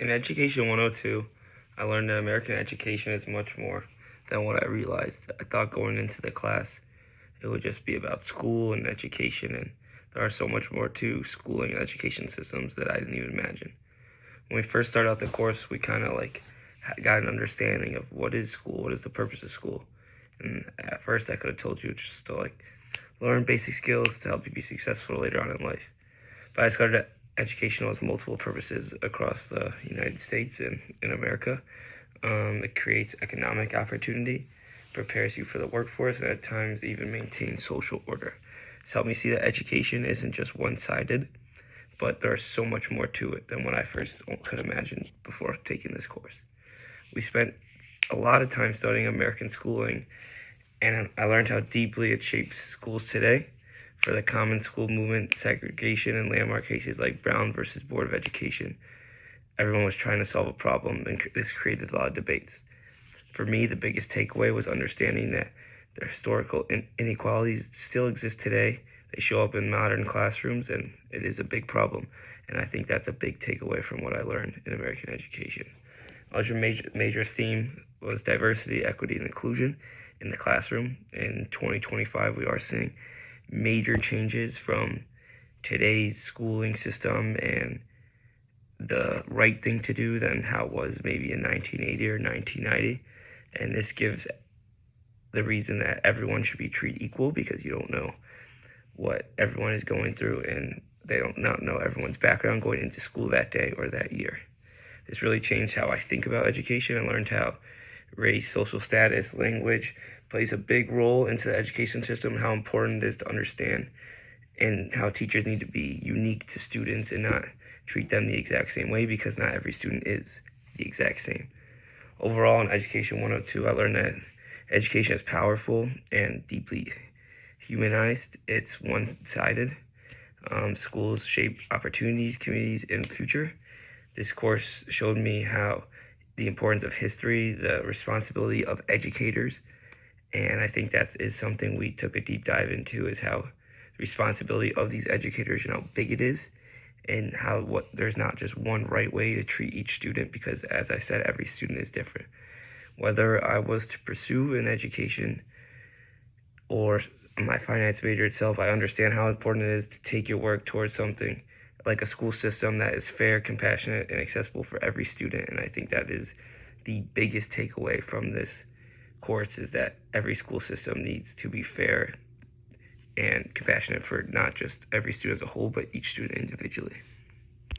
In Education 102, I learned that American education is much more than what I realized. I thought going into the class it would just be about school and education, and there are so much more to schooling and education systems that I didn't even imagine. When we first started out the course, we kind of got an understanding of what is school, what is the purpose of school. And at first, I could have told you just to learn basic skills to help you be successful later on in life. But I discovered that education has multiple purposes across the United States and in America. It creates economic opportunity, prepares you for the workforce, and at times even maintains social order. It's helped me see that education isn't just one-sided, but there's so much more to it than what I first could imagine before taking this course. We spent a lot of time studying American schooling, and I learned how deeply it shapes schools today. For the common school movement, segregation, and landmark cases like Brown versus Board of Education, everyone was trying to solve a problem, and this created a lot of debates. For me, the biggest takeaway was understanding that the historical inequalities still exist today. They show up in modern classrooms, and it is a big problem. And I think that's a big takeaway from what I learned in American education. Another major theme was diversity, equity, and inclusion in the classroom. In 2025, we are seeing major changes from today's schooling system and the right thing to do than how it was maybe in 1980 or 1990. And this gives the reason that everyone should be treated equal, because you don't know what everyone is going through, and they don't not know everyone's background going into school that day or that year. This really changed how I think about education. I learned how race, social status, language plays a big role into the education system, how important it is to understand, and how teachers need to be unique to students and not treat them the exact same way, because not every student is the exact same. Overall, in Education 102, I learned that education is powerful and deeply humanized. It's one-sided. Schools shape opportunities, communities, and future. This course showed me how the importance of history, the responsibility of educators, and I think that is something we took a deep dive into, is how the responsibility of these educators and how big it is, and how there's not just one right way to treat each student, because as I said, every student is different. Whether I was to pursue an education or my finance major itself, I understand how important it is to take your work towards something like a school system that is fair, compassionate, and accessible for every student. And I think that is the biggest takeaway from this course, is that every school system needs to be fair and compassionate for not just every student as a whole, but each student individually.